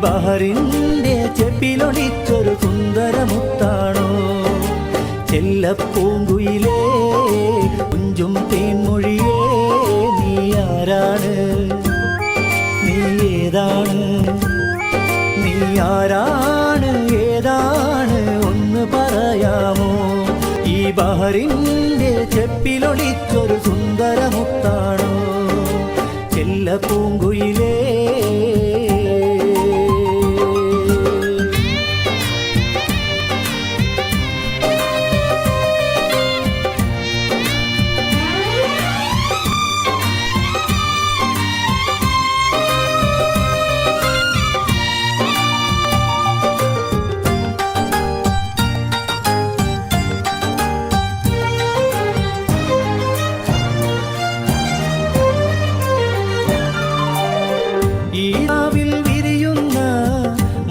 ബഹറിന്റെ ചെപ്പിലൊളിച്ചൊരു സുന്ദരമുത്താണോ ചെല്ലപ്പൂങ്കുയിലേ കുഞ്ചും തേൻമൊഴിയേ നീ ആരാണ് നീ ഏതാണ് നീ ആരാണ് ഏതാണ് ഒന്ന് പറയാമോ ഈ ബഹറിന്റെ ചെപ്പിലൊളിച്ചൊരു സുന്ദരമുത്താണോ ചെല്ലപ്പൂങ്കുയിലേ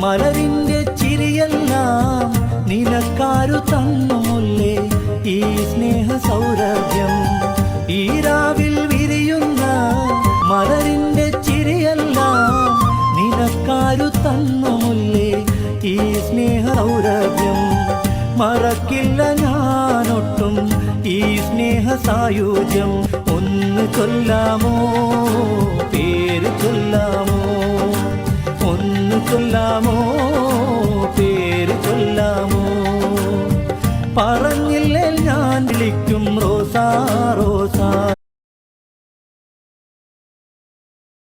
മലരിന്റെ ചിരിയെല്ലാം നിനക്കാരു തന്നുമല്ലേ ഈ സ്നേഹ സൗരഭ്യം ഈ രാവിൽ വിരിയുന്ന മലരിന്റെ ചിരിയെല്ലാം നിനക്കാരു തന്നുമല്ലേ ഈ സ്നേഹ സൗരഭ്യം മറക്കില്ല ഞാനൊട്ടും ഈ സ്നേഹ സായുജ്യം ഒന്ന് ചൊല്ലാമോ പേര് ചൊല്ലാമോ ഒന്ന് ചൊല്ലാമോ പേര് ചൊല്ലാമോ പറ